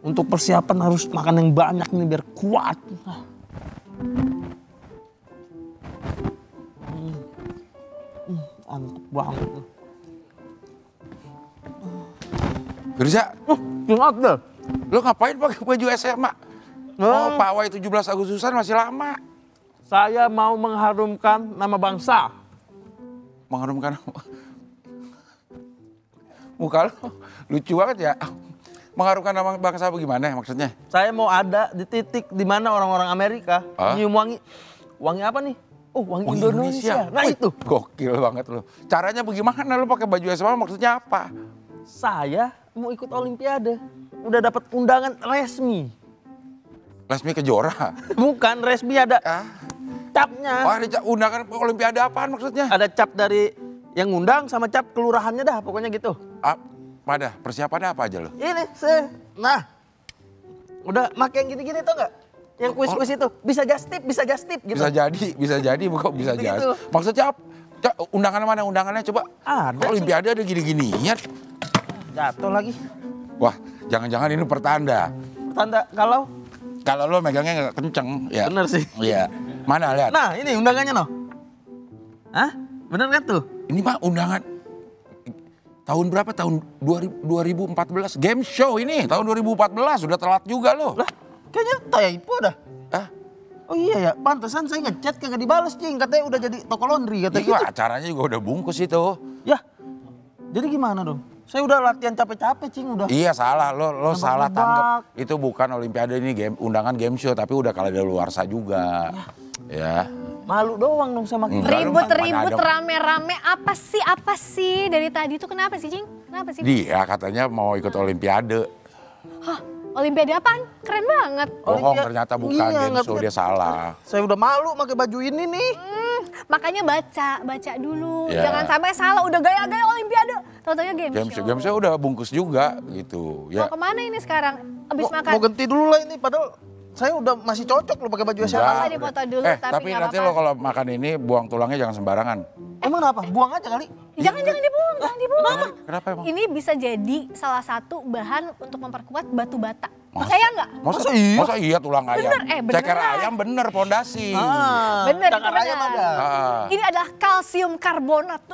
Untuk persiapan harus makan yang banyak nih biar kuat. Mantap banget. Firza, Gimana deh? lo ngapain pakai baju SMA? Oh, pawai 17 Agustusan masih lama. Saya mau mengharumkan nama bangsa. Mengharumkan muka lo lucu banget ya. Mengharumkan nama bangsa bagaimana maksudnya? Saya mau ada di titik di mana orang-orang Amerika nyium wangi. Wangi apa nih? Oh, wangi Indonesia. Nah, wih, itu. Gokil banget lo. Caranya bagaimana lo pakai baju SMA maksudnya apa? Saya mau ikut Olimpiade. Udah dapat undangan resmi. Resmi Kejora? Bukan, resmi ada capnya. Oh, ada undangan Olimpiade apaan maksudnya? Ada cap dari yang ngundang sama cap kelurahannya dah, pokoknya gitu. Pada persiapannya apa aja lo? Ini, nah, udah make yang gini-gini tuh nggak? Yang kuis-kuis itu, bisa just tip gitu. Bisa jadi, kok bisa jadi. Gitu. Maksudnya undangan mana? Undangannya coba. Ada. Olimpiade ada gini-ginian. Jatuh lagi. Wah, jangan-jangan ini pertanda. Pertanda Kalau lo megangnya nggak kenceng, ya. Bener sih. Iya. Mana lihat? Nah, ini undangannya noh. Hah? Bener kan tuh? Ini mah undangan tahun berapa? Tahun 2014. Game show ini tahun 2014. Sudah telat juga lo. Lah, kayaknya typo dah. Hah? Oh iya ya, pantesan saya ngechat kagak dibales, Cing. Katanya udah jadi toko laundry katanya Iya, gitu. acaranya juga udah bungkus itu. Yah, jadi gimana dong? Saya udah latihan capek-capek, Cing, udah. Iya, salah. Lo salah nebak. tanggap. Itu bukan Olimpiade ini undangan game show, tapi udah kadaluarsa juga. Ya. Malu doang dong sama kita. Ribut-ribut rame-rame apa sih dari tadi tuh kenapa sih, Cing? Kenapa sih? Dia katanya mau ikut Olimpiade. Hah, Olimpiade apaan? Keren banget. Bohong, ternyata bukan Iya, game nggak show, bener. dia salah. Saya udah malu pakai baju ini nih. Makanya baca dulu. Ya. Jangan sampai salah, udah gaya-gaya Olimpiade. Tahu-taunya game show. Game show udah bungkus juga gitu. Ya. Mau kemana ini sekarang? Abis makan? Mau ganti dulu lah ini, padahal saya udah masih cocok loh pakai baju SMA. Nggak. Tadi foto dulu, tapi nggak nanti apa-apa. lo kalau makan ini buang tulangnya jangan sembarangan. Emang apa? Buang aja kali. Jangan dibuang, jangan dibuang. Kenapa emang? Ini bisa jadi salah satu bahan untuk memperkuat batu bata. Percaya nggak? Masa iya tulang ayam? bener. Ceker ayam bener pondasi. Bener, itu cakar ayam bener. ada. Ini adalah kalsium karbonat.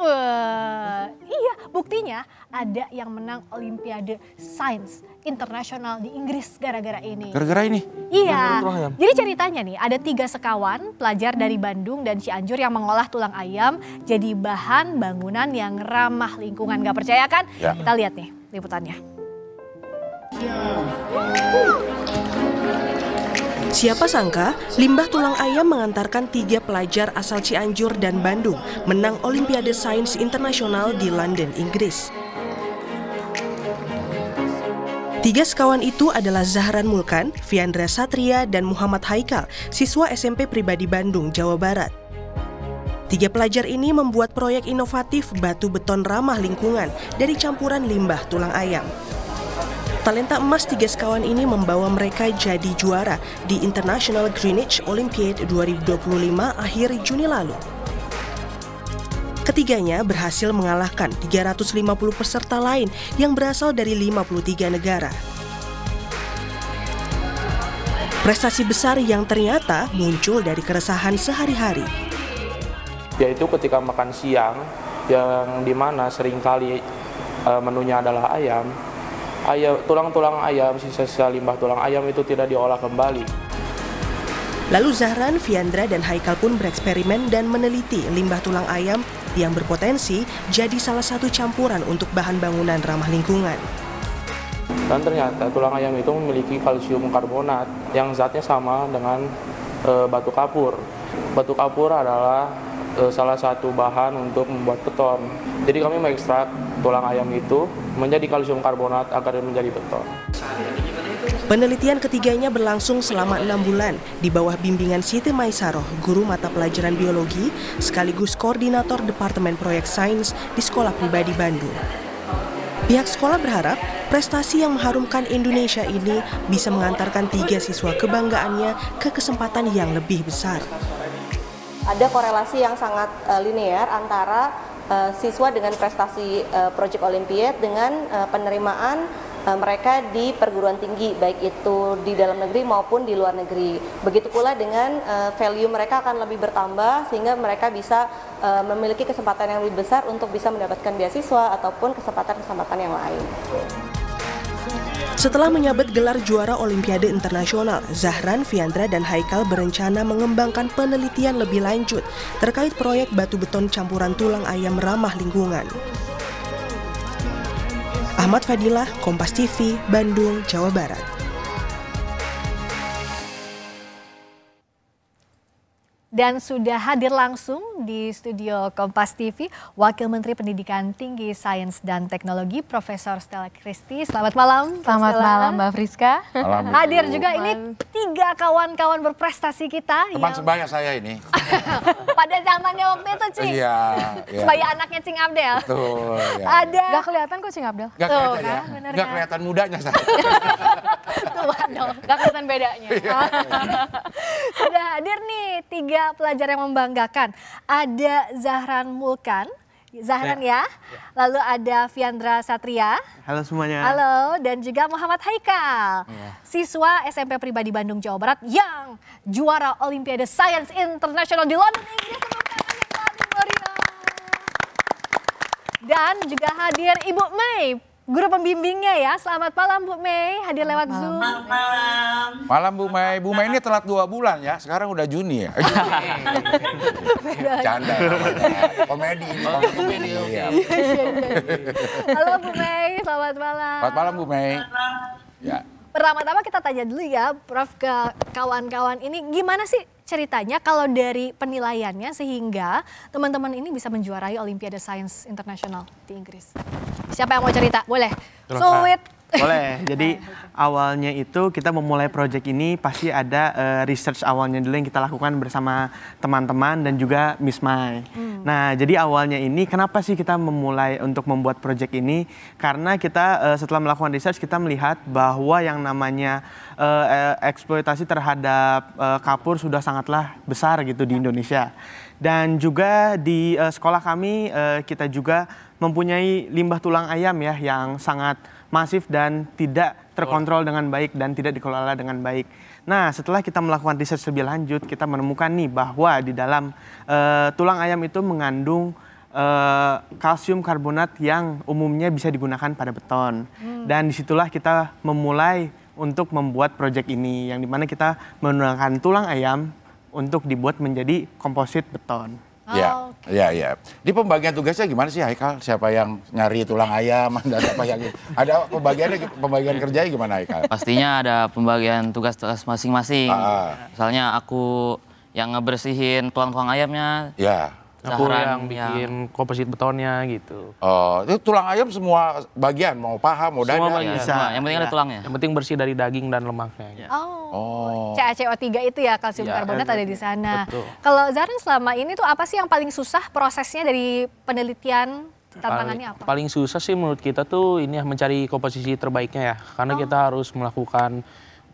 Iya, buktinya ada yang menang Olimpiade Sains Internasional di Inggris gara-gara ini. Gara-gara ini? Iya, tulang ayam. jadi ceritanya nih ada 3 sekawan pelajar dari Bandung dan Cianjur yang mengolah tulang ayam jadi bahan bangunan yang ramah lingkungan. Gak percaya kan? Ya. Kita lihat nih liputannya. Siapa sangka limbah tulang ayam mengantarkan 3 pelajar asal Cianjur dan Bandung menang Olimpiade Sains Internasional di London, Inggris. 3 sekawan itu adalah Zahran Mulkan, Fiandra Satria, dan Muhammad Haikal, siswa SMP Pribadi Bandung, Jawa Barat. 3 pelajar ini membuat proyek inovatif batu beton ramah lingkungan dari campuran limbah tulang ayam. Talenta emas 3 sekawan ini membawa mereka jadi juara di International Greenwich Olympiad 2025 akhir Juni lalu. Ketiganya berhasil mengalahkan 350 peserta lain yang berasal dari 53 negara. Prestasi besar yang ternyata muncul dari keresahan sehari-hari. Yaitu ketika makan siang, yang dimana seringkali menunya adalah ayam, tulang-tulang ayam, sisa-sisa limbah tulang ayam itu tidak diolah kembali. Lalu Zahran, Fiandra, dan Haikal pun bereksperimen dan meneliti limbah tulang ayam yang berpotensi jadi salah satu campuran untuk bahan bangunan ramah lingkungan. Dan ternyata tulang ayam itu memiliki kalsium karbonat yang zatnya sama dengan batu kapur. Batu kapur adalah salah satu bahan untuk membuat beton. Jadi kami mengekstrak tulang ayam itu menjadi kalsium karbonat agar menjadi beton. Penelitian ketiganya berlangsung selama 6 bulan di bawah bimbingan Siti Maisaroh, guru mata pelajaran biologi sekaligus koordinator Departemen Proyek Sains di Sekolah Pribadi Bandung. Pihak sekolah berharap prestasi yang mengharumkan Indonesia ini bisa mengantarkan 3 siswa kebanggaannya ke kesempatan yang lebih besar. Ada korelasi yang sangat linear antara siswa dengan prestasi Project Olympiad dengan penerimaan mereka di perguruan tinggi, baik itu di dalam negeri maupun di luar negeri. Begitu pula dengan value mereka akan lebih bertambah sehingga mereka bisa memiliki kesempatan yang lebih besar untuk bisa mendapatkan beasiswa ataupun kesempatan-kesempatan yang lain. Setelah menyabet gelar juara Olimpiade Internasional, Zahran, Fiandra, dan Haikal berencana mengembangkan penelitian lebih lanjut terkait proyek batu beton campuran tulang ayam ramah lingkungan. Ahmad Fadilah, Kompas TV, Bandung, Jawa Barat. Dan sudah hadir langsung di studio Kompas TV Wakil Menteri Pendidikan Tinggi, Sains dan Teknologi Profesor Stella Christy. Selamat malam. Selamat malam Mbak Friska. Hadir juga ini 3 kawan-kawan berprestasi kita. Teman sebaya saya ini. Pada zamannya waktu itu, Cing. Iya. Sebaya anaknya Cing Abdel. Betul. Ya. Ada. Gak kelihatan kok Cing Abdel. Gak kelihatan ya. Bener Gak kan? kelihatan mudanya saya. Gak kelihatan bedanya. Sudah hadir nih 3 pelajar yang membanggakan. Ada Zahran Mulkan. Zahran ya. Lalu ada Fiandra Satria. Halo semuanya. Halo, dan juga Muhammad Haikal, siswa SMP Pribadi Bandung, Jawa Barat yang juara Olimpiade Science International di London, Inggris. Tepuk tangan yang paling meriah. Dan juga hadir Ibu Mei, guru pembimbingnya ya. Selamat malam Bu Mei, hadir lewat Zoom. Malam Bu Mei. Bu Mei ini telat 2 bulan ya. Sekarang udah Juni ya. Canda. Komedi ini. Komedi. Iya. Halo Bu Mei, selamat malam. Selamat malam Bu Mei. Ya. Pertama-tama kita tanya dulu ya Prof ke kawan-kawan ini, gimana sih ceritanya kalau dari penilaiannya sehingga teman-teman ini bisa menjuarai Olimpiade Science International di Inggris? Siapa yang mau cerita? Boleh. Sulit. Boleh. Jadi awalnya itu kita memulai proyek ini pasti ada research awalnya dulu yang kita lakukan bersama teman-teman dan juga Miss Mai. Nah, jadi awalnya ini kenapa sih kita memulai untuk membuat proyek ini? Karena kita setelah melakukan research kita melihat bahwa yang namanya eksploitasi terhadap kapur sudah sangatlah besar gitu di Indonesia. Dan juga di sekolah kami kita juga mempunyai limbah tulang ayam ya yang sangat masif dan tidak terkontrol dengan baik dan tidak dikelola dengan baik. Nah, setelah kita melakukan riset lebih lanjut, kita menemukan nih bahwa di dalam tulang ayam itu mengandung kalsium karbonat yang umumnya bisa digunakan pada beton. Dan disitulah kita memulai untuk membuat proyek ini, yang dimana kita menggunakan tulang ayam untuk dibuat menjadi komposit beton. Ya, ya. Di pembagian tugasnya gimana sih Haikal? Siapa yang nyari tulang ayam dan siapa yang ada pembagian kerjanya gimana Haikal? Pastinya ada pembagian tugas-tugas masing-masing. Misalnya aku yang ngebersihin tulang-tulang ayamnya. Ya. Aku yang bikin komposit betonnya gitu. Oh, itu tulang ayam semua bagian, mau paha, mau dada. Semua bagian. Bisa. Yang penting ada tulangnya. Yang penting bersih dari daging dan lemaknya. Oh. CaCO3 itu ya, kalsium karbonat ada di sana. Betul. Kalau Zahran selama ini tuh apa sih yang paling susah prosesnya dari penelitian? Tantangannya apa? Paling susah sih menurut kita tuh ini ya, mencari komposisi terbaiknya ya. Karena kita harus melakukan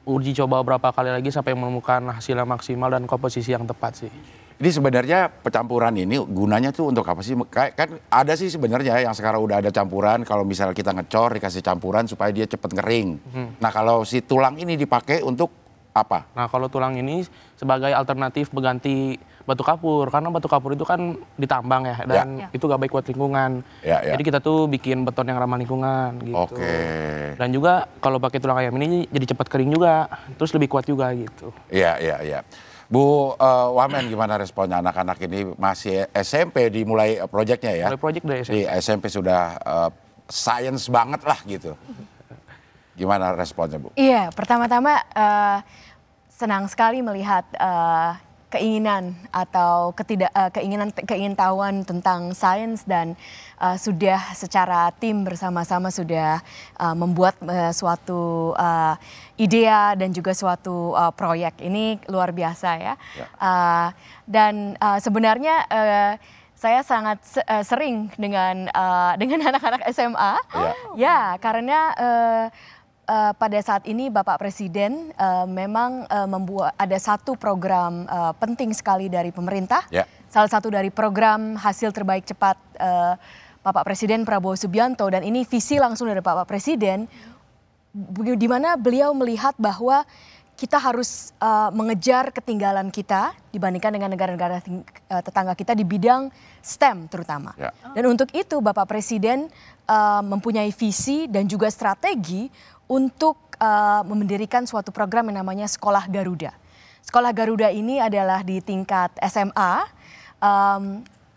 uji coba beberapa kali lagi sampai menemukan hasil yang maksimal dan komposisi yang tepat sih. Jadi sebenarnya pencampuran ini gunanya tuh untuk apa sih? Kan ada sih sebenarnya yang sekarang udah ada campuran, kalau misalnya kita ngecor dikasih campuran supaya dia cepet ngering. Nah kalau si tulang ini dipakai untuk apa? Nah kalau tulang ini sebagai alternatif mengganti batu kapur, karena batu kapur itu kan ditambang ya, dan itu gak baik buat lingkungan. Jadi kita tuh bikin beton yang ramah lingkungan gitu. Dan juga kalau pakai tulang ayam ini jadi cepat kering juga, terus lebih kuat juga gitu. Iya. Bu Wamen, gimana responnya anak-anak ini masih SMP dimulai proyeknya ya? Mulai proyek dari SMP. Di SMP sudah science banget lah gitu. Gimana responnya Bu? Iya, pertama-tama senang sekali melihat keinginan atau keingintahuan tentang sains dan sudah secara tim bersama-sama sudah membuat suatu idea dan juga suatu proyek. Ini luar biasa ya. Dan sebenarnya saya sangat sering dengan anak-anak SMA. Ya, karena pada saat ini Bapak Presiden memang membuat ada satu program penting sekali dari pemerintah salah satu dari program hasil terbaik cepat Bapak Presiden Prabowo Subianto, dan ini visi langsung dari Bapak Presiden, di mana beliau melihat bahwa kita harus mengejar ketinggalan kita dibandingkan dengan negara-negara tetangga kita di bidang STEM terutama. Ya. Dan untuk itu Bapak Presiden mempunyai visi dan juga strategi untuk mendirikan suatu program yang namanya Sekolah Garuda. Sekolah Garuda ini adalah di tingkat SMA,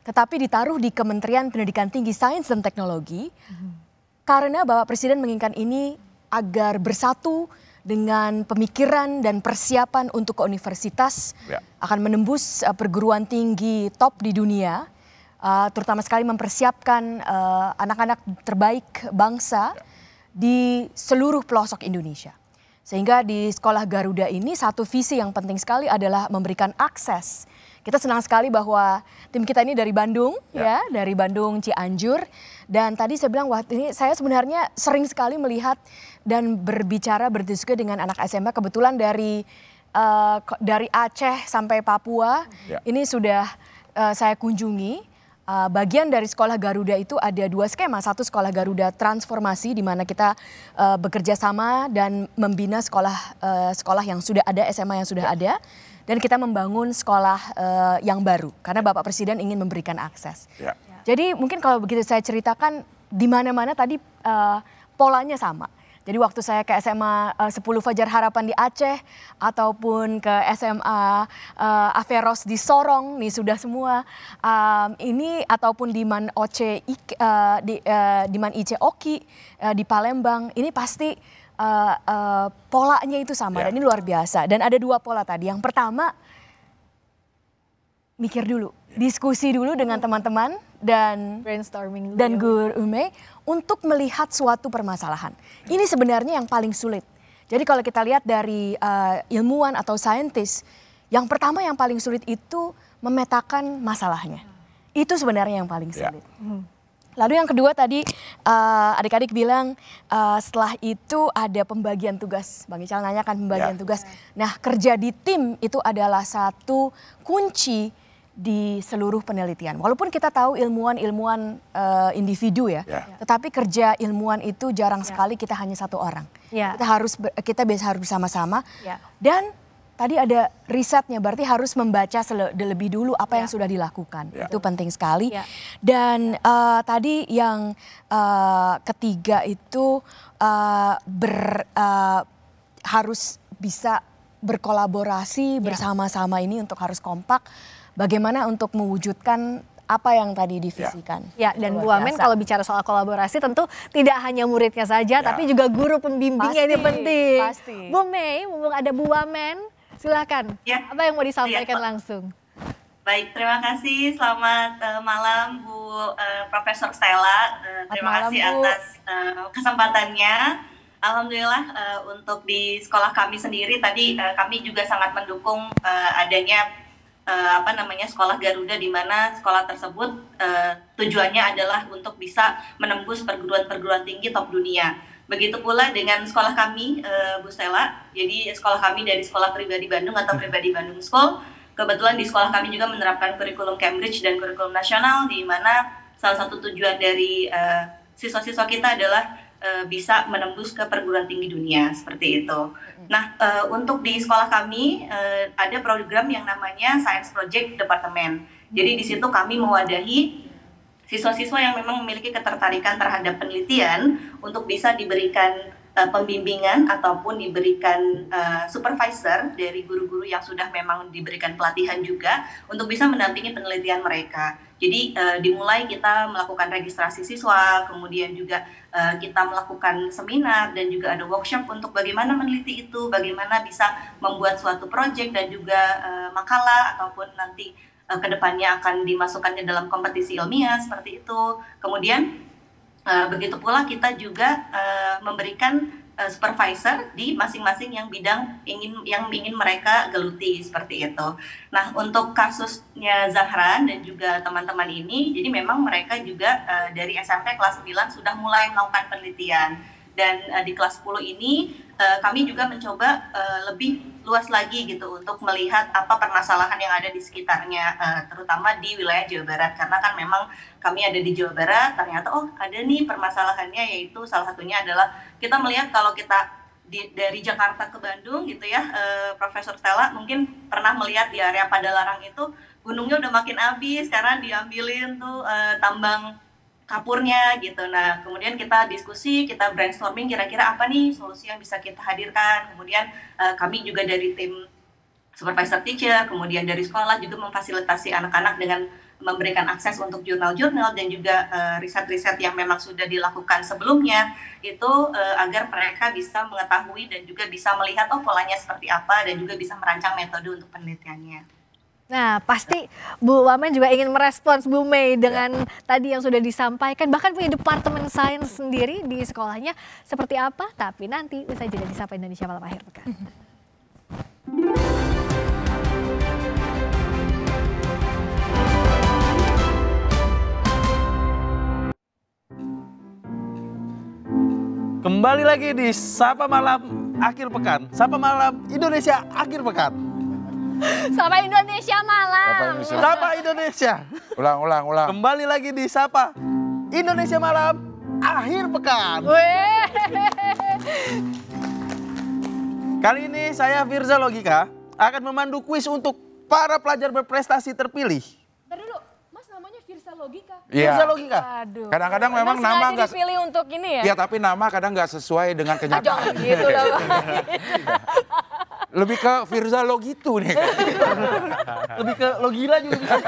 tetapi ditaruh di Kementerian Pendidikan Tinggi, Sains dan Teknologi, karena Bapak Presiden menginginkan ini agar bersatu dengan pemikiran dan persiapan untuk ke universitas, akan menembus perguruan tinggi top di dunia, terutama sekali mempersiapkan anak-anak terbaik bangsa di seluruh pelosok Indonesia. Sehingga di Sekolah Garuda ini satu visi yang penting sekali adalah memberikan akses. Kita senang sekali bahwa tim kita ini dari Bandung, ya, dari Bandung Cianjur. Dan tadi saya bilang, wah ini saya sebenarnya sering sekali melihat dan berbicara, berdiskusi dengan anak SMA. Kebetulan dari Aceh sampai Papua, ini sudah saya kunjungi. Bagian dari Sekolah Garuda itu ada dua skema. Satu Sekolah Garuda Transformasi, di mana kita bekerja sama dan membina sekolah yang sudah ada, SMA yang sudah ada. Dan kita membangun sekolah yang baru, karena Bapak Presiden ingin memberikan akses. Ya. Jadi mungkin kalau begitu saya ceritakan, di mana-mana tadi polanya sama. Jadi waktu saya ke SMA 10 Fajar Harapan di Aceh, ataupun ke SMA Averos di Sorong, nih sudah semua. Ini ataupun di Man Ice Oki di Palembang, ini pasti polanya itu sama, dan ini luar biasa. Dan ada dua pola tadi. Yang pertama, mikir dulu, diskusi dulu dengan teman-teman dan brainstorming dan Guru Ume untuk melihat suatu permasalahan. Ini sebenarnya yang paling sulit. Jadi kalau kita lihat dari ilmuwan atau saintis, yang pertama yang paling sulit itu memetakan masalahnya. Itu sebenarnya yang paling sulit. Lalu yang kedua tadi adik-adik bilang setelah itu ada pembagian tugas. Bang Ical nanyakan pembagian tugas. Nah, kerja di tim itu adalah satu kunci di seluruh penelitian. Walaupun kita tahu ilmuwan individu ya, tetapi kerja ilmuwan itu jarang sekali kita hanya satu orang. Kita biasa harus bersama-sama. Dan tadi ada risetnya, berarti harus membaca lebih dulu apa yang sudah dilakukan. Itu penting sekali. Dan tadi yang ketiga itu harus bisa berkolaborasi bersama-sama ini untuk harus kompak. Bagaimana untuk mewujudkan apa yang tadi divisikan. Ya, dan Bu Wamen kalau bicara soal kolaborasi tentu tidak hanya muridnya saja, tapi juga guru pembimbingnya ini penting. Bu Mei, mumpung ada Bu Wamen, silakan. Apa yang mau disampaikan langsung? Baik, terima kasih. Selamat malam Bu Profesor Stella. Terima kasih atas kesempatannya. Alhamdulillah untuk di sekolah kami sendiri tadi kami juga sangat mendukung adanya Sekolah Garuda, di mana sekolah tersebut tujuannya adalah untuk bisa menembus perguruan-perguruan tinggi top dunia. Begitu pula dengan sekolah kami, Bu Stella. Jadi sekolah kami dari Sekolah Pribadi Bandung atau Pribadi Bandung School. Kebetulan di sekolah kami juga menerapkan kurikulum Cambridge dan kurikulum nasional, di mana salah satu tujuan dari siswa-siswa kita adalah bisa menembus ke perguruan tinggi dunia, seperti itu. Nah, untuk di sekolah kami ada program yang namanya Science Project Department. Jadi di situ kami mewadahi siswa-siswa yang memang memiliki ketertarikan terhadap penelitian untuk bisa diberikan pembimbingan ataupun diberikan supervisor dari guru-guru yang sudah memang diberikan pelatihan juga untuk bisa mendampingi penelitian mereka. Jadi dimulai kita melakukan registrasi siswa, kemudian juga kita melakukan seminar dan juga ada workshop untuk bagaimana meneliti itu, bagaimana bisa membuat suatu proyek dan juga makalah ataupun nanti kedepannya akan dimasukkan ke dalam kompetisi ilmiah seperti itu. Kemudian begitu pula kita juga memberikan supervisor di masing-masing yang bidang yang ingin mereka geluti, seperti itu. Nah, untuk kasusnya Zahran dan juga teman-teman ini, jadi memang mereka juga dari SMP kelas 9 sudah mulai melakukan penelitian. Dan di kelas 10 ini kami juga mencoba lebih luas lagi gitu untuk melihat apa permasalahan yang ada di sekitarnya, terutama di wilayah Jawa Barat. Karena kan memang kami ada di Jawa Barat, ternyata ada nih permasalahannya, yaitu salah satunya adalah kita melihat kalau kita dari Jakarta ke Bandung gitu ya, Profesor Stella mungkin pernah melihat di area Padalarang itu gunungnya udah makin habis karena diambilin tuh tambang kapurnya gitu. Nah, kemudian kita diskusi, kita brainstorming kira-kira apa nih solusi yang bisa kita hadirkan. Kemudian kami juga dari tim supervisor teacher, kemudian dari sekolah juga memfasilitasi anak-anak dengan memberikan akses untuk jurnal-jurnal dan juga riset-riset yang memang sudah dilakukan sebelumnya itu agar mereka bisa mengetahui dan juga bisa melihat polanya seperti apa dan juga bisa merancang metode untuk penelitiannya. Nah, pasti Bu Wamen juga ingin merespons Bu Mei dengan tadi yang sudah disampaikan, bahkan punya departemen sains sendiri di sekolahnya. Seperti apa? Tapi nanti usai jeda di Sapa Indonesia Malam Akhir Pekan. Kembali lagi di Sapa Malam Akhir Pekan. Sapa Malam Indonesia Akhir Pekan. Sapa Indonesia Malam. Sapa Indonesia. Ulang. Kembali lagi di Sapa Indonesia Malam Akhir Pekan. Kali ini saya Firza Logika akan memandu kuis untuk para pelajar berprestasi terpilih. Bentar dulu, Mas namanya Firza Logika. Iya. Firza Logika. Aduh. Kadang-kadang memang nama nggak dipilih untuk ini ya? Iya, tapi nama kadang nggak sesuai dengan kenyataan. Jangan gitu lah. Lebih ke Firza Logitu nih. Lebih ke Logila juga bisa.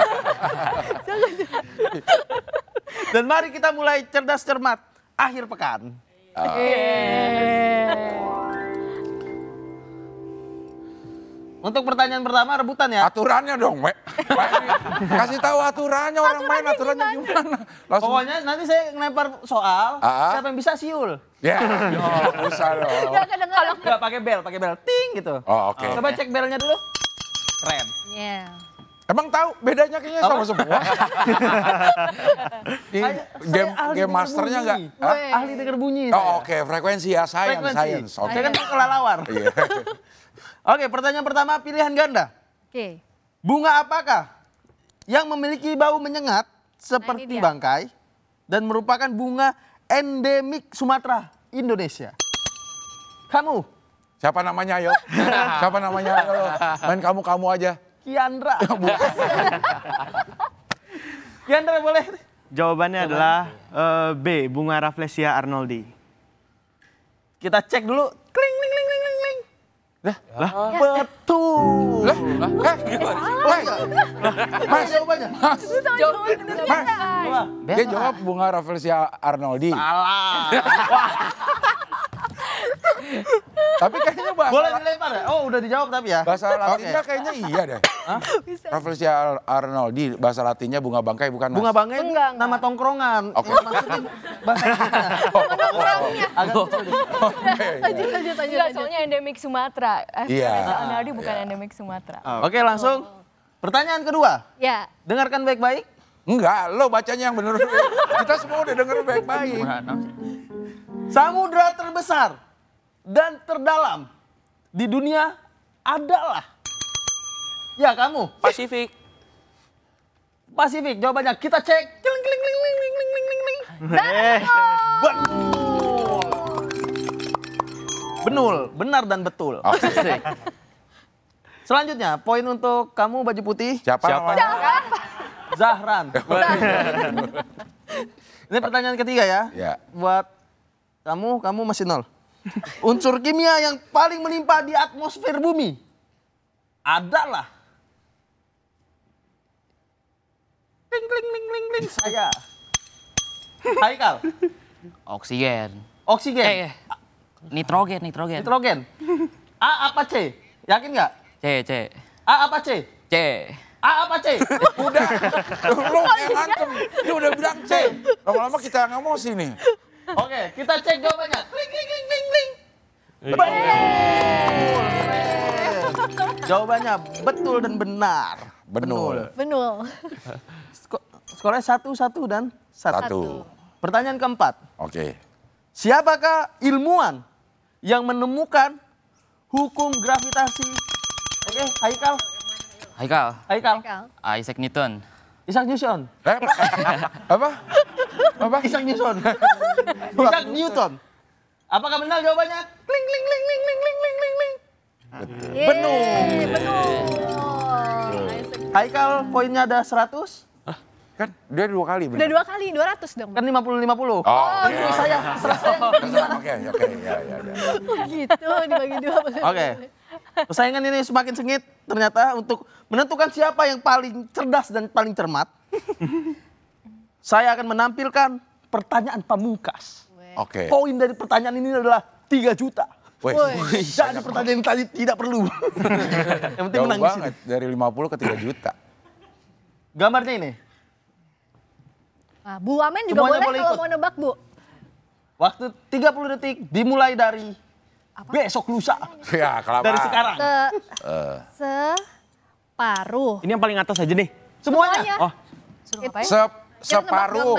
Dan mari kita mulai cerdas cermat akhir pekan. Untuk pertanyaan pertama rebutan ya. Aturannya dong, kasih tahu aturannya, orang main aturannya gimana. Langsung. Pokoknya nanti saya ngelempar soal, siapa yang bisa siul. Ya, usah dong. Kalau nggak pakai bel, ting gitu. Oh, oke. Coba cek belnya dulu. Keren. Emang tahu bedanya kayaknya sama semua. Di game masternya nggak? Ahli dengar bunyi. Oh, oke, frekuensi ya, science. Oke. Saya kan kelelawar. Oke, pertanyaan pertama pilihan ganda. Oke. Bunga apakah yang memiliki bau menyengat seperti bangkai dan merupakan bunga endemik Sumatera, Indonesia? Kamu. Siapa namanya, ayo? Siapa namanya? Ayo. Main kamu aja. Kiandra. Kiandra boleh. Jawabannya adalah B, bunga Rafflesia arnoldi. Kita cek dulu. Kling, kling, kling, kling, kling. Lah, betul. Mas, jawabannya. Dia jawab bunga Rafflesia arnoldi. Salah. Tapi kayaknya bahasa... Boleh dilempar ya? Oh, udah dijawab tapi ya? Bahasa Latinnya kayaknya iya deh. Rafflesia arnoldi, bahasa Latinnya bunga bangkai bukan, Mas? Bunga bangkai itu nama tongkrongan. Oke. Maksudnya bahasa Nongkrongnya. Lanjut. Soalnya endemik Sumatera. Iya. Arnoldi bukan endemik Sumatera. Oke, langsung. Pertanyaan kedua. Ya. Dengarkan baik-baik. Enggak, lo bacanya yang bener. Kita semua udah denger baik-baik. Samudra terbesar dan terdalam di dunia adalah, ya kamu, Pasifik. Pasifik. Jawabannya kita cek. Kling, kling, kling, kling, kling, kling, kling, kling. Betul, benar dan betul. Oke. Selanjutnya, poin untuk kamu baju putih. Siapa namanya? Zahran. Ini pertanyaan ketiga ya. Ya. Buat kamu masih 0. Unsur kimia yang paling melimpah di atmosfer bumi adalah kling kling kling kling kling saya. Haikal. Oksigen. Oksigen. Nitrogen. Nitrogen. A apa C? Yakin nggak? C. A apa C? C. A apa C? Udah. Lo yang ngantem. Dia udah bilang C. Lama-lama kita yang emosi nih. Oke, kita cek jawabannya. Kling kling kling kling kling. Jawabannya betul dan benar. Benul. Skornya 1-1 dan 1. Satu. Pertanyaan keempat. Oke. Siapakah ilmuwan yang menemukan hukum gravitasi? Oke, Haikal. Isaac Newton. Isaac Newton. Apa? Isaac Newton. Isaac Newton. Apakah benar jawabannya? Kling kling kling kling kling kling kling kling kling. Betul. Haikal poinnya ada 100. Kan dia 2 kali benar. Udah 2 kali, 200 dong. Kan 50-50. Iya. Saya. Oke. Ya. Gitu, dibagi 2. Oke. Persaingan ini semakin sengit ternyata untuk menentukan siapa yang paling cerdas dan paling cermat. Saya akan menampilkan pertanyaan pamungkas. Oke. Poin dari pertanyaan ini adalah 3 juta. Jadi pertanyaan yang tadi tidak perlu. Yang penting jauh menang banget, dari 50 ke 3 juta. Gambarnya ini. Nah, Bu Wamen juga Semuanya boleh boleh kalau ikut. mau nebak, Bu. Waktu 30 detik dimulai dari besok lusa. Ya, kelamaan. Dari sekarang. Separuh. Ini yang paling atas aja nih. Semuanya. Oh, Suruh ngapain? Separuh.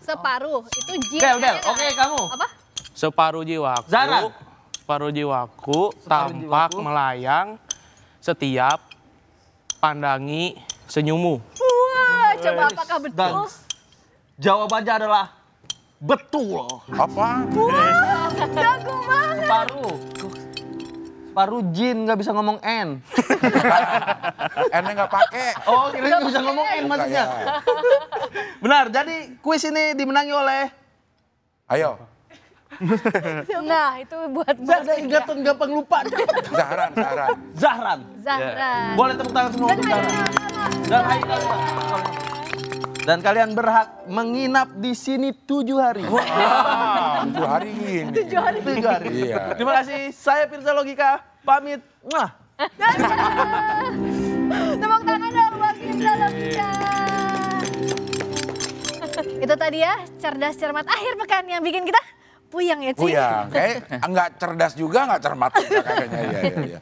Separuh. Itu Del, oke kamu. Apa? Separuh jiwaku. Zara. Separuh jiwaku tampak jiwaku. melayang setiap pandangi senyummu. Wah, coba apakah betul? Dan jawabannya adalah betul. Apa? Wah, jago banget. Separuh jin nggak bisa ngomong N. N-nya nggak pakai. Oh, kira nggak bisa ngomong N maksudnya. Benar, jadi kuis ini dimenangi oleh. Ayo. Nah, itu buat Gak ada ingatan gampang lupa. Zahran. Zahra. Boleh tepuk tangan semua untuk Zahra. Dan Haikal juga. Dan kalian berhak menginap di sini 7 hari. 7 hari ini. 7 hari. Iya. Terima kasih. Saya Firza Logika. Pamit. Mwah. Tepuk tangan dong buat Firza Logika. Itu tadi ya, cerdas cermat akhir pekan yang bikin kita puyang ya, Ci? Puyang. Kayak nggak cerdas juga, nggak cermat juga kayaknya. Iya.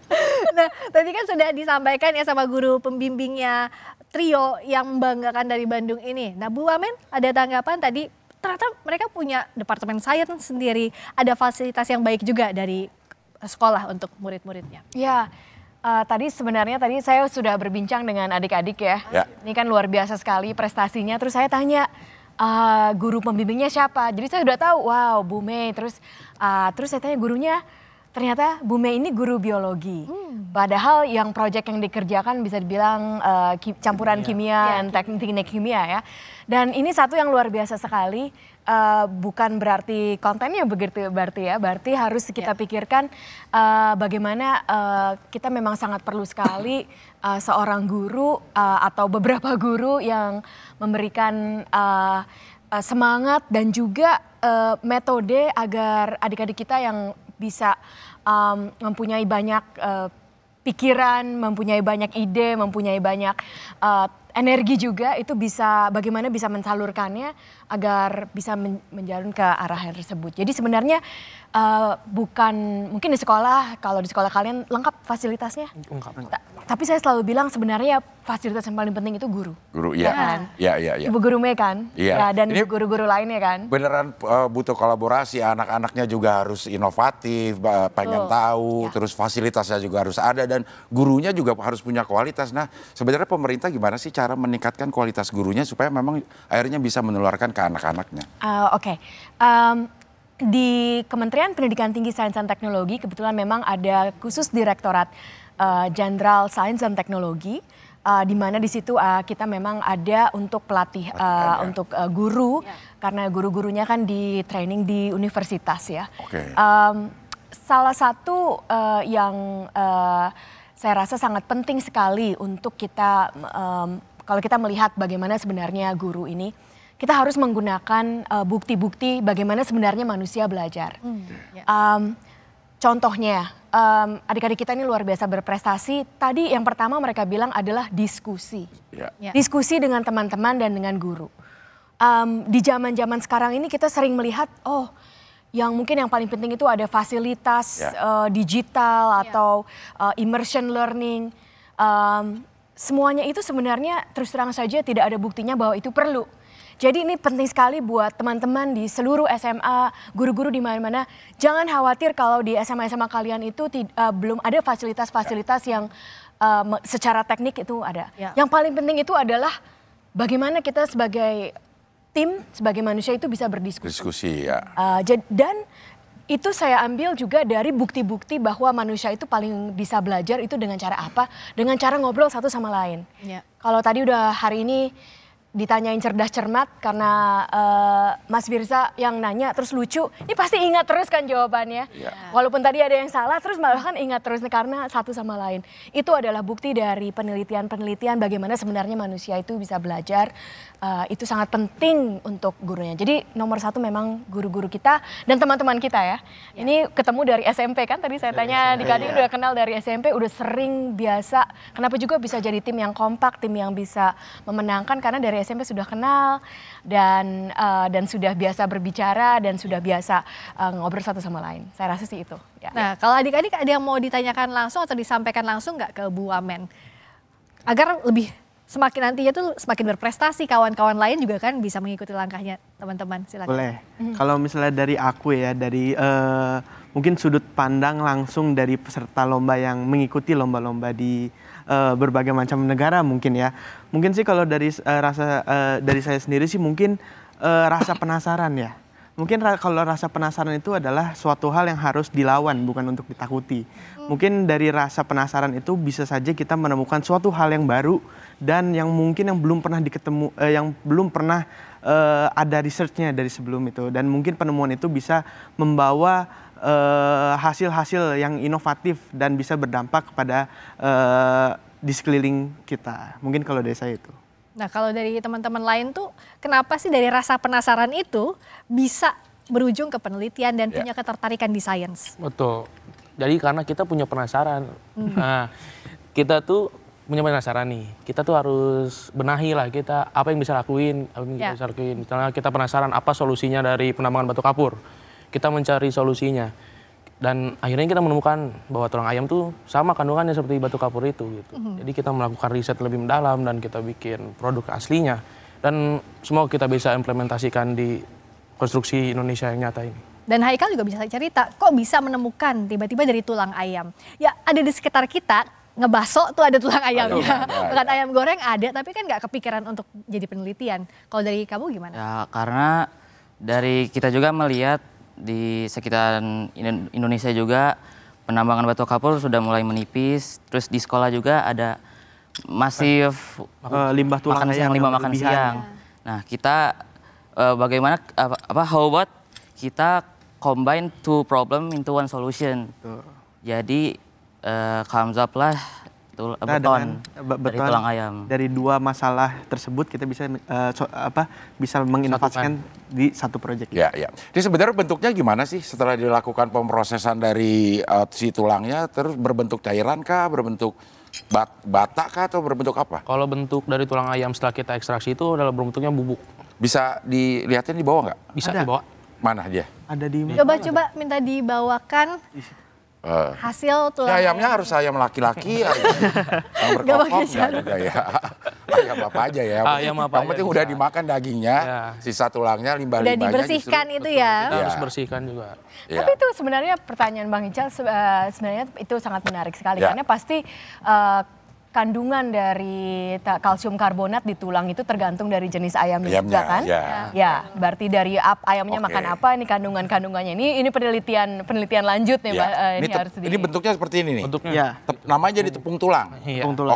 Nah, tadi kan sudah disampaikan ya sama guru pembimbingnya trio yang membanggakan dari Bandung ini. Nah, Bu Wamen ada tanggapan tadi, ternyata mereka punya departemen sains sendiri, ada fasilitas yang baik juga dari sekolah untuk murid-muridnya. Ya, tadi saya sudah berbincang dengan adik-adik ya. Ini kan luar biasa sekali prestasinya. Terus saya tanya, guru pembimbingnya siapa? Jadi saya udah tahu, wow, Bu Mei. Terus saya tanya gurunya, ternyata Bu Mei ini guru biologi. Padahal yang proyek yang dikerjakan bisa dibilang campuran kimia dan teknik kimia ya. Dan ini satu yang luar biasa sekali. Bukan berarti kontennya begitu berarti harus kita pikirkan bagaimana kita memang sangat perlu sekali seorang guru atau beberapa guru yang memberikan semangat dan juga metode agar adik-adik kita yang bisa mempunyai banyak pikiran, mempunyai banyak ide, mempunyai banyak energi juga, itu bagaimana bisa mensalurkannya agar bisa menjalin ke arah yang tersebut. Jadi sebenarnya bukan, mungkin di sekolah, kalau di sekolah kalian lengkap fasilitasnya? Lengkap. Tapi saya selalu bilang sebenarnya fasilitas yang paling penting itu guru. Guru, iya. Kan? Iya. Ibu guru Mei kan? Iya. Ya, dan guru-guru lainnya kan? Beneran butuh kolaborasi, anak-anaknya juga harus inovatif, pengen tahu, terus fasilitasnya juga harus ada, dan gurunya juga harus punya kualitas. Nah, sebenarnya pemerintah gimana sih cara meningkatkan kualitas gurunya supaya memang akhirnya bisa menularkan ke anak-anaknya? Oke. Di Kementerian Pendidikan Tinggi Sains dan Teknologi kebetulan memang ada khusus Direktorat Jenderal Sains dan Teknologi, di mana di situ kita memang ada untuk pelatih untuk guru, karena guru-gurunya kan di training di universitas ya. Salah satu yang saya rasa sangat penting sekali untuk kita, kalau kita melihat bagaimana sebenarnya guru ini, kita harus menggunakan bukti-bukti bagaimana sebenarnya manusia belajar. Contohnya, adik-adik kita ini luar biasa berprestasi. Tadi yang pertama mereka bilang adalah diskusi. Diskusi dengan teman-teman dan dengan guru. Di zaman-zaman sekarang ini kita sering melihat, yang mungkin yang paling penting itu ada fasilitas digital atau immersion learning. Semuanya itu sebenarnya terus terang saja tidak ada buktinya bahwa itu perlu. Jadi ini penting sekali buat teman-teman di seluruh SMA, guru-guru di mana-mana. Jangan khawatir kalau di SMA-SMA kalian itu belum ada fasilitas-fasilitas yang secara teknik itu ada. Yang paling penting itu adalah bagaimana kita sebagai tim, sebagai manusia itu bisa berdiskusi. Diskusi, ya. Dan itu saya ambil juga dari bukti-bukti bahwa manusia itu paling bisa belajar itu dengan cara apa? Dengan cara ngobrol satu sama lain. Kalau tadi udah hari ini ditanyain cerdas cermat karena Mas Firza yang nanya terus lucu, ini pasti ingat terus kan jawabannya. Walaupun tadi ada yang salah, terus malah kan ingat terus karena satu sama lain. Itu adalah bukti dari penelitian-penelitian bagaimana sebenarnya manusia itu bisa belajar. Itu sangat penting untuk gurunya. Jadi nomor satu memang guru-guru kita dan teman-teman kita ya. Ini ketemu dari SMP kan, tadi saya tanya di Kadin udah kenal dari SMP, udah sering biasa. Kenapa juga bisa jadi tim yang kompak, tim yang bisa memenangkan karena dari SMP sudah kenal dan sudah biasa berbicara dan sudah biasa ngobrol satu sama lain. Saya rasa sih itu. Ya. Nah, kalau adik-adik ada yang mau ditanyakan langsung atau disampaikan langsung nggak ke Bu Wamen? Agar lebih semakin nantinya tuh semakin berprestasi, kawan-kawan lain juga kan bisa mengikuti langkahnya, teman-teman. Silakan. Boleh. Kalau misalnya dari aku ya, dari mungkin sudut pandang langsung dari peserta lomba yang mengikuti lomba-lomba di berbagai macam negara mungkin ya. Mungkin sih kalau dari dari saya sendiri sih mungkin rasa penasaran ya. Mungkin kalau rasa penasaran itu adalah suatu hal yang harus dilawan, bukan untuk ditakuti. Mungkin dari rasa penasaran itu bisa saja kita menemukan suatu hal yang baru dan yang mungkin yang belum pernah yang belum pernah ada researchnya dari sebelum itu. Dan mungkin penemuan itu bisa membawa hasil-hasil yang inovatif dan bisa berdampak kepada di sekeliling kita. Mungkin kalau dari saya itu. Nah, kalau dari teman-teman lain tuh kenapa sih dari rasa penasaran itu bisa berujung ke penelitian dan punya ketertarikan di sains? Betul. Jadi karena kita punya penasaran. Nah, kita tuh punya penasaran nih. Kita tuh harus benahi lah kita apa yang bisa lakuin, apa yang kita bisa lakuin. Misalnya kita penasaran apa solusinya dari penambangan batu kapur. Kita mencari solusinya. Dan akhirnya kita menemukan bahwa tulang ayam tuh sama kandungannya seperti batu kapur itu gitu. Jadi kita melakukan riset lebih mendalam dan kita bikin produk aslinya. Dan semoga kita bisa implementasikan di konstruksi Indonesia yang nyata ini. Dan Haikal juga bisa cerita, kok bisa menemukan tiba-tiba dari tulang ayam. Ya ada di sekitar kita, ngebaso tuh ada tulang ayamnya. Bukan ayam goreng ada, tapi kan nggak kepikiran untuk jadi penelitian. Kalau dari kamu gimana? Ya karena dari kita juga melihat di sekitaran Indonesia juga penambangan batu kapur sudah mulai menipis. Terus di sekolah juga ada masif limbah tulang ayam, limbah makan siang. Nah kita bagaimana how about kita combine two problem into one solution. Jadi comes up lah beton dari tulang ayam. Dari dua masalah tersebut kita bisa bisa menginovasikan di satu proyek. Ya. Jadi sebenarnya bentuknya gimana sih setelah dilakukan pemrosesan dari si tulangnya, terus berbentuk cairan kah, berbentuk bata kah, atau berbentuk apa? Kalau bentuk dari tulang ayam setelah kita ekstraksi itu adalah bentuknya bubuk. Bisa dilihatin di bawah nggak? Bisa dibawa. Mana dia? Ada di. Coba minta dibawakan. Hasil tulang ayamnya harus ayam laki-laki, yang berkokok nggak juga ya. Ayam apa aja ya. Ayam apa yang penting udah dimakan dagingnya, sisa tulangnya, limbah-limbahnya. Udah dibersihkan itu ya. Kita harus bersihkan juga. Tapi itu sebenarnya pertanyaan Bang Ical sebenarnya itu sangat menarik sekali karena pasti kandungan dari kalsium karbonat di tulang itu tergantung dari jenis ayamnya juga kan? Ya, berarti dari ayamnya makan apa, ini kandungannya. Ini penelitian lanjut nih Pak. Ini bentuknya seperti ini nih. Bentuknya. Namanya jadi tepung tulang.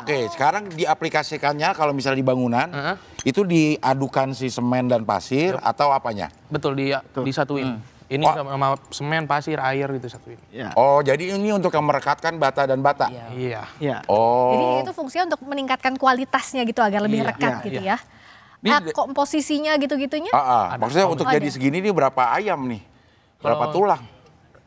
Oke, sekarang diaplikasikannya kalau misalnya di bangunan, itu diadukan si semen dan pasir atau apanya? Betul, disatuin. Ini sama semen, pasir, air gitu satu ini. Oh, jadi ini untuk yang merekatkan bata dan bata? Iya. Oh. Jadi itu fungsinya untuk meningkatkan kualitasnya gitu agar lebih rekat gitu ya. Komposisinya gitu-gitunya? Maksudnya untuk jadi segini nih berapa ayam nih? Berapa tulang?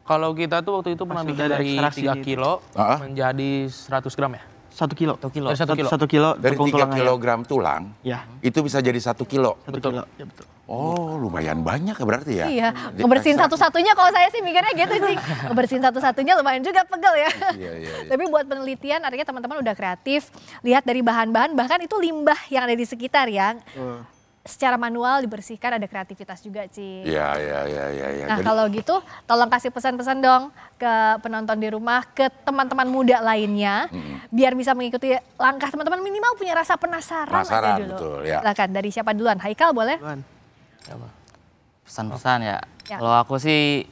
Kalau kita tuh waktu itu pernah bikin dari 3 kilo menjadi 100 gram ya? 1 kilo. 1 kilo. Dari 3 kilogram tulang, itu bisa jadi 1 kilo. 1 kilo, ya betul. Oh, lumayan banyak ya berarti ya? Iya, ngebersihin satu-satunya kalau saya sih mikirnya gitu sih. Ngebersihin satu-satunya lumayan juga pegel ya. Iya. Tapi buat penelitian artinya teman-teman udah kreatif, lihat dari bahan-bahan, bahkan itu limbah yang ada di sekitar ya. secara manual dibersihkan, ada kreativitas juga, Ci. Iya. Nah, kalau gitu tolong kasih pesan-pesan dong ke penonton di rumah, ke teman-teman muda lainnya, biar bisa mengikuti langkah teman-teman, minimal punya rasa penasaran aja dulu. Betul, ya. Silakan, dari siapa duluan? Haikal boleh? Pesan-pesan ya. Kalau aku sih,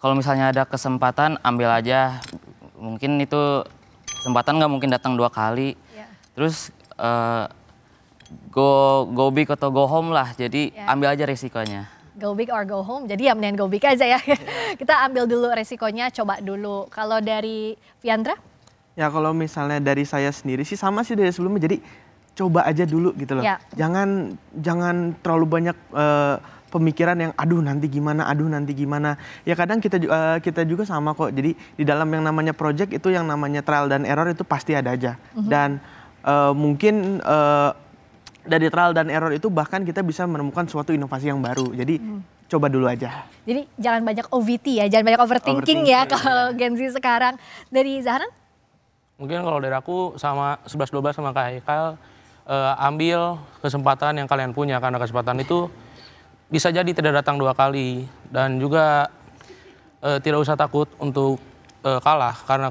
kalau misalnya ada kesempatan ambil aja. Mungkin itu kesempatan nggak mungkin datang 2 kali. Terus go big atau go home lah. Jadi ambil aja resikonya. Go big or go home, jadi ya mendingan go big aja ya. Kita ambil dulu resikonya, coba dulu. Kalau dari Fiandra? Ya kalau misalnya dari saya sendiri sih sama sih dari sebelumnya, jadi coba aja dulu gitu loh. Ya. Jangan terlalu banyak pemikiran yang aduh nanti gimana. Ya kadang kita juga sama kok. Jadi di dalam yang namanya project itu yang namanya trial dan error itu pasti ada aja. Dan mungkin dari trial dan error itu bahkan kita bisa menemukan suatu inovasi yang baru. Jadi coba dulu aja. Jadi jangan banyak OVT ya, jangan banyak overthinking ya kalau Gen Z sekarang. Dari Zahran? Mungkin kalau dari aku sama 11-12 sama Kak Haikal, ambil kesempatan yang kalian punya, karena kesempatan itu bisa jadi tidak datang 2 kali. Dan juga tidak usah takut untuk kalah, karena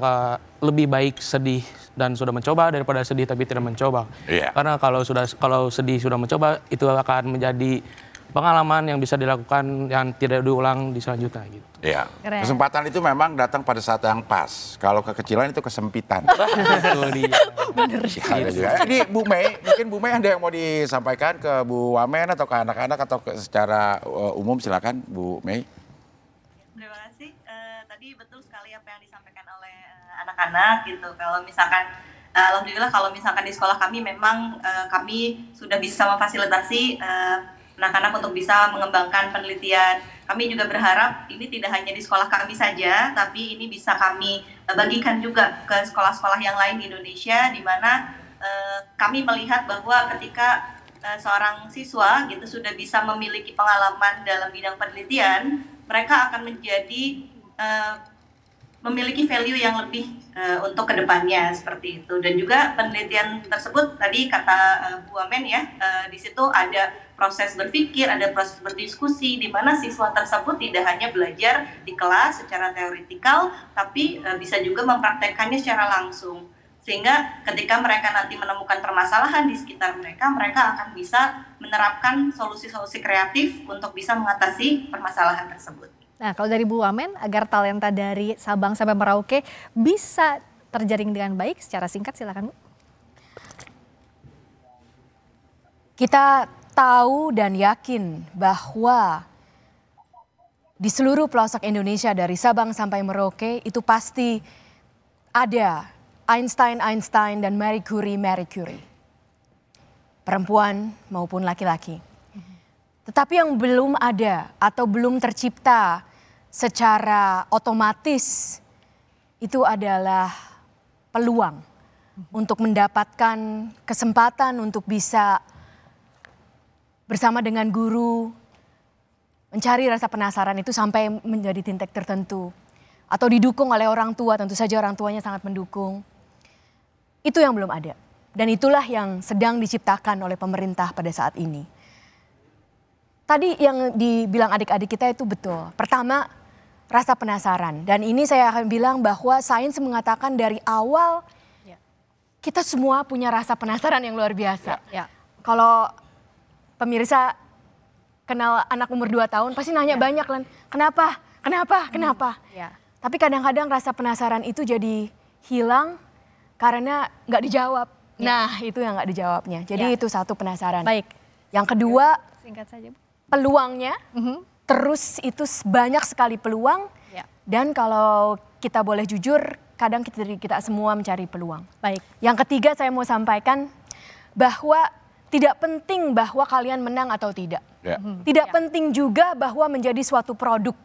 lebih baik sedih dan sudah mencoba daripada sedih tapi tidak mencoba. Karena kalau sedih sudah mencoba, itu akan menjadi pengalaman yang bisa dilakukan yang tidak diulang di selanjutnya gitu. Iya. Kesempatan itu memang datang pada saat yang pas. Kalau kekecilan itu kesempitan. Betul dia. Bener. Jadi Bu Mei, mungkin Bu Mei ada yang mau disampaikan ke Bu Wamen atau ke anak-anak atau secara umum, silakan Bu Mei. Terima kasih. Tadi betul sekali apa yang disampaikan oleh anak-anak gitu. Kalau misalkan alhamdulillah kalau misalkan di sekolah kami memang kami sudah bisa memfasilitasi anak-anak untuk bisa mengembangkan penelitian. Kami juga berharap ini tidak hanya di sekolah kami saja, tapi ini bisa kami bagikan juga ke sekolah-sekolah yang lain di Indonesia, di mana kami melihat bahwa ketika seorang siswa gitu sudah bisa memiliki pengalaman dalam bidang penelitian, mereka akan menjadi memiliki value yang lebih untuk kedepannya seperti itu. Dan juga penelitian tersebut tadi kata Bu Wamen ya, di situ ada proses berpikir, ada proses berdiskusi, di mana siswa tersebut tidak hanya belajar di kelas secara teoretikal, tapi bisa juga mempraktekkannya secara langsung. Sehingga ketika mereka nanti menemukan permasalahan di sekitar mereka, mereka akan bisa menerapkan solusi-solusi kreatif untuk bisa mengatasi permasalahan tersebut. Nah, kalau dari Bu Wamen, agar talenta dari Sabang sampai Merauke bisa terjaring dengan baik, secara singkat silakan Bu. Kita tahu dan yakin bahwa di seluruh pelosok Indonesia dari Sabang sampai Merauke itu pasti ada Einstein dan Marie Curie. Perempuan maupun laki-laki. Tetapi yang belum ada atau belum tercipta secara otomatis itu adalah peluang untuk mendapatkan kesempatan untuk bisa bersama dengan guru mencari rasa penasaran itu sampai menjadi titik tertentu. Atau didukung oleh orang tua, tentu saja orang tuanya sangat mendukung. Itu yang belum ada. Dan itulah yang sedang diciptakan oleh pemerintah pada saat ini. Tadi yang dibilang adik-adik kita itu betul. Pertama, rasa penasaran. Dan ini saya akan bilang bahwa sains mengatakan dari awal kita semua punya rasa penasaran yang luar biasa. Kalau pemirsa kenal anak umur 2 tahun pasti nanya banyak kan. Kenapa? Tapi kadang-kadang rasa penasaran itu jadi hilang karena nggak dijawab. Nah, itu yang nggak dijawabnya. Jadi itu satu penasaran. Baik. Yang kedua, singkat saja Bu. Peluangnya, terus itu banyak sekali peluang. Dan kalau kita boleh jujur, kadang kita semua mencari peluang. Baik. Yang ketiga saya mau sampaikan bahwa tidak penting bahwa kalian menang atau tidak. Tidak penting juga bahwa menjadi suatu produk.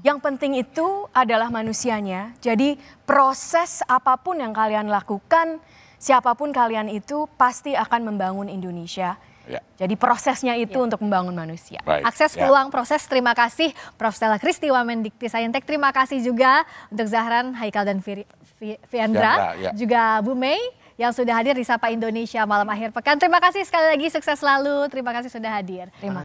Yang penting itu adalah manusianya. Jadi proses apapun yang kalian lakukan, siapapun kalian itu pasti akan membangun Indonesia. Jadi prosesnya itu untuk membangun manusia. Akses peluang proses, terima kasih Prof. Stella Christy, Wamendikti Saintek. Terima kasih juga untuk Zahran, Haikal dan Fiandra. Juga Bu Mei yang sudah hadir di Sapa Indonesia malam akhir pekan. Terima kasih sekali lagi, sukses selalu. Terima kasih sudah hadir. Terima